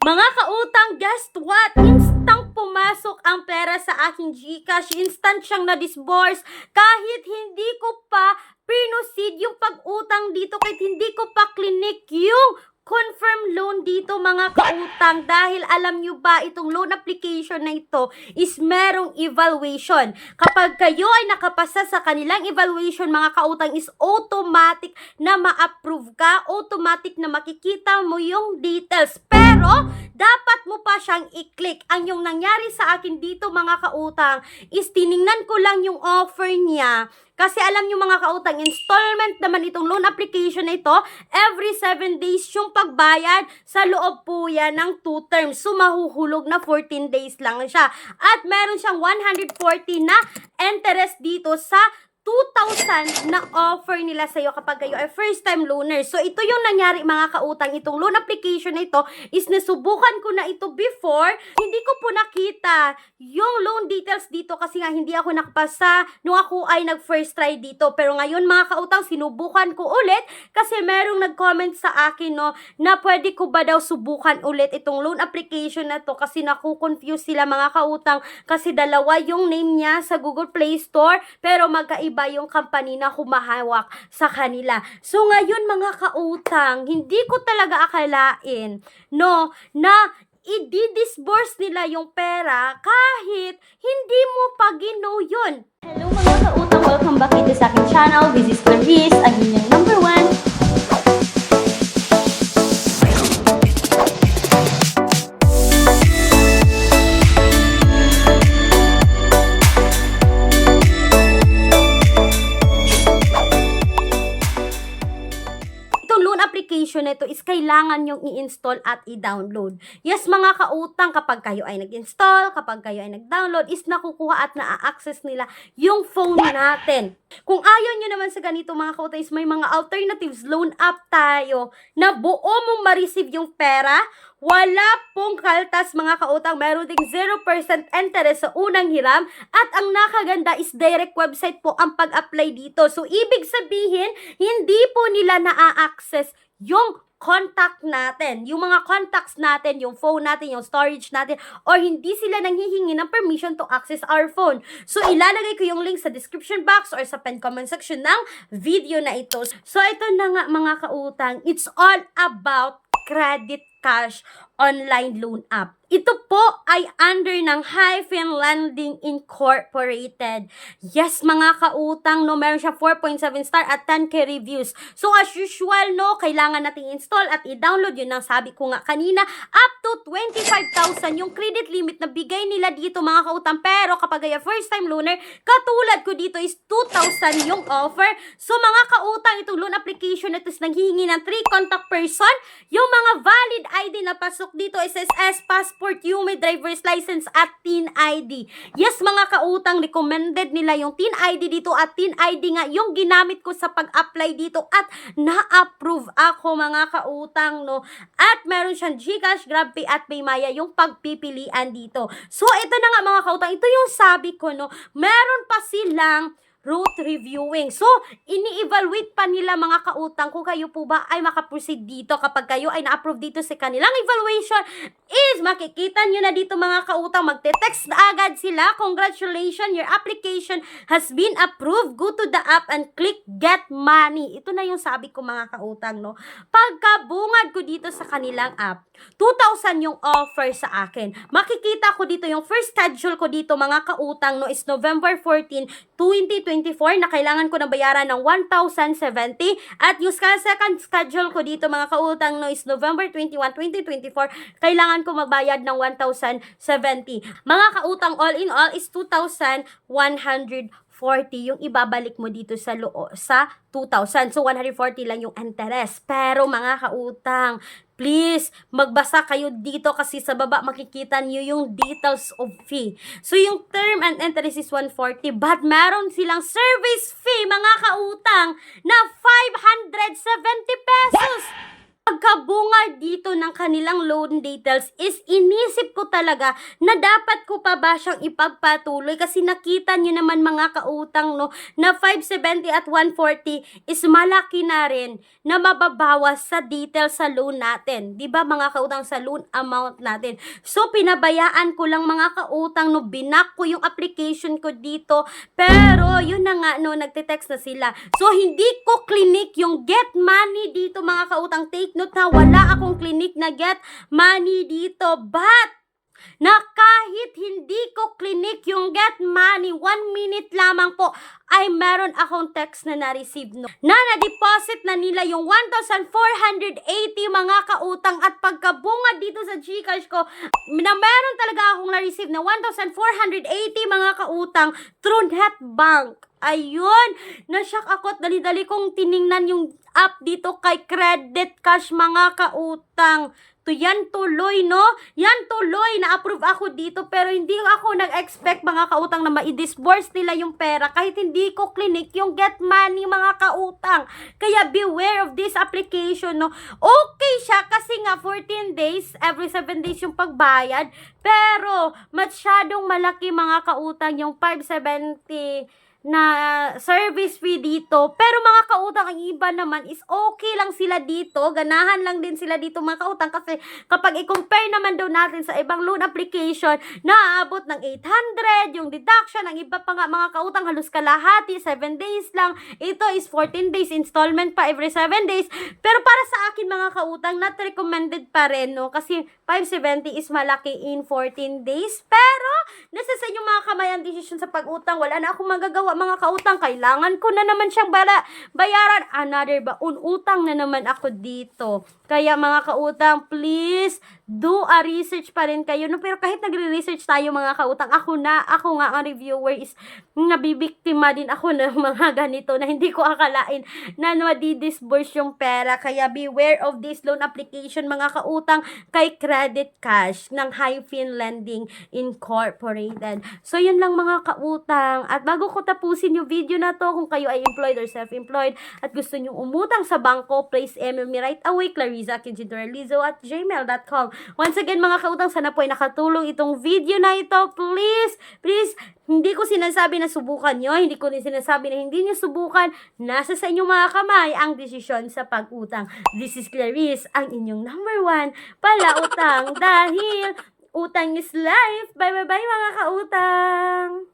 Mga kautang, guess what? Instantang pumasok ang pera sa aking GCash. Instant siyang na-disburse. Kahit hindi ko pa proceed yung pag-utang dito, kahit hindi ko pa clinic yung confirm loan dito mga kautang. Dahil alam nyo ba, itong loan application na ito is merong evaluation. Kapag kayo ay nakapasa sa kanilang evaluation mga kautang, is automatic na ma-approve ka, automatic na makikita mo yung details. Pero dapat mo pa siyang i-click. Ang yung nangyari sa akin dito mga kautang is tiningnan ko lang yung offer niya. Kasi alam nyo mga kautang, installment naman itong loan application na ito. Every 7 days yung pagbayad, sa loob po yan ng 2 terms. So mahuhulog na 14 days lang siya. At meron siyang 140 na interest dito sa 2,000 na offer nila sa'yo kapag kayo ay first time loaner. So ito yung nangyari mga kautang, itong loan application na ito is nasubukan ko na ito before. Hindi ko po nakita yung loan details dito kasi nga hindi ako nakapasa nung ako ay nag first try dito. Pero ngayon mga kautang, sinubukan ko ulit kasi merong nag-comment sa akin no, na pwede ko ba daw subukan ulit itong loan application na to kasi naku-confuse sila mga kautang kasi dalawa yung name niya sa Google Play Store pero magkaiba yung company na humahawak sa kanila. So ngayon mga kautang, hindi ko talaga akalain no na i-disburse nila yung pera kahit hindi mo pa ginaw yun. Hello mga kautang, welcome back dito sa aking channel. This is Clarice, ang inyong number 1 application nito is kailangan yung i-install at i-download. Yes, mga kautang, kapag kayo ay nag-install, kapag kayo ay nag-download, is nakukuha at na-access nila yung phone natin. Kung ayaw nyo naman sa ganito mga kautang, is may mga alternatives loan app tayo na buo mong ma-receive yung pera. Wala pong kaltas mga kautang, meron ding 0% interest sa unang hiram at ang nakaganda is direct website po ang pag-apply dito. So, ibig sabihin, hindi po nila na-access yung contact natin, yung mga contacts natin, yung phone natin, yung storage natin, or hindi sila nanghihingi ng permission to access our phone. So, ilalagay ko yung link sa description box or sa pen comment section ng video na ito. So, ito na nga mga kautang, it's all about credit cash online loan app. Ito po ay under ng Hyphen Lending Incorporated. Yes, mga kautang, no, meron siya 4.7 star at 10k reviews. So, as usual, no, kailangan nating install at i-download. Yun ang sabi ko nga kanina, up to 25,000 yung credit limit na bigay nila dito, mga kautang. Pero, kapag ay first time loaner, katulad ko dito is 2,000 yung offer. So, mga kautang, itong loan application na ito is nanghihingi ng 3 contact person. Yung mga valid ID na pasok dito, SSS, passport, UME, driver's license, at TIN ID. Yes, mga kautang, recommended nila yung TIN ID dito at TIN ID nga yung ginamit ko sa pag-apply dito at na-approve ako mga kautang, no. At meron siyang GCash, GrabPay at Paymaya yung pagpipilian dito. So, ito na nga mga kautang, ito yung sabi ko, no, meron pa silang route reviewing. So, ini-evaluate pa nila mga kautang kung kayo po ba ay makaproceed dito. Kapag kayo ay na-approve dito sa kanilang evaluation, is makikita nyo na dito mga kautang, magte-text na agad sila, congratulations, your application has been approved. Go to the app and click get money. Ito na yung sabi ko mga kautang, no. Pagkabungad ko dito sa kanilang app, 2,000 yung offer sa akin. Makikita ko dito yung first schedule ko dito mga kautang, no, is November 14, 2024 na kailangan ko na bayaran ng 1,070 at yung second schedule ko dito mga kautang, no, is November 21, 2024 kailangan ko magbayad ng 1,070. Mga kautang, all in all is 2,140 yung ibabalik mo dito sa 2,000. So 140 lang yung interest. Pero mga kautang, please, magbasa kayo dito kasi sa baba makikita niyo yung details of fee. So, yung term and interest is 140 but meron silang service fee, mga kautang, na 570 pesos. Pagkabunga dito ng kanilang loan details is inisip ko talaga na dapat ko pa ba siyang ipagpatuloy kasi nakita nyo naman mga kautang no na 570 at 140 is malaki na rin na mababawas sa details sa loan natin. 'Di ba mga kautang, sa loan amount natin. So pinabayaan ko lang mga kautang no, binak ko yung application ko dito, pero yun na nga no, nagte-text na sila. So hindi ko clinic yung get money dito mga kautang. Take note na wala akong clinic na get money dito, but na kahit hindi ko clinic yung get money, 1 minute lamang po ay meron akong text na na-receive no, na na-deposit na nila yung 1,480 mga kautang, at pagkabunga dito sa GCash ko na meron talaga akong na-receive na 1,480 mga kautang through NetBank. Ayun, na-shock ako at dali-dali kong tiningnan yung app dito kay Credit Cash mga kautang. Yan tuloy, no? Yan tuloy, na-approve ako dito, pero hindi ako nag-expect mga kautang na ma-disburse nila yung pera kahit hindi ko clinic yung get money mga kautang. Kaya beware of this application, no? Okay siya kasi nga 14 days, every 7 days yung pagbayad, pero masyadong malaki mga kautang yung 570 na service fee dito. Pero mga kautang, ang iba naman is okay lang sila dito, ganahan lang din sila dito mga kautang, kasi kapag i-compare naman daw natin sa ibang loan application, naaabot ng 800 yung deduction. Ang iba pa nga mga kautang, halos kalahati, 7 days lang. Ito is 14 days, installment pa every 7 days. Pero para sa akin mga kautang, not recommended pa rin, no? Kasi 570 is malaki in 14 days. Pero nasa sa inyong mga kamay ang desisyon sa pag-utang. Wala na akong magagawa mga kautang, kailangan ko na naman siyang bayaran. Another utang na naman ako dito. Kaya mga kautang, please do a research pa rin kayo. No, pero kahit nagre-research tayo mga kautang, ako nga ang reviewer is nabibiktima din ako ng mga ganito na hindi ko akalain na madi-disburse yung pera. Kaya beware of this loan application mga kautang kay Credit Cash ng Hyphen Lending Incorporated. So yun lang mga kautang. At bago ko tapusin yung video na to, kung kayo ay employed or self-employed at gusto nyo umutang sa bangko, please email me right away, clariza@gmail.com. Once again mga kautang, sana po ay nakatulong itong video na ito. Please, hindi ko sinasabi na subukan nyo, hindi ko rin sinasabi na hindi nyo subukan. Nasa sa inyong mga kamay ang desisyon sa pag-utang. This is Clarice, ang inyong number 1 palautang, dahil utang is life. Bye mga kautang!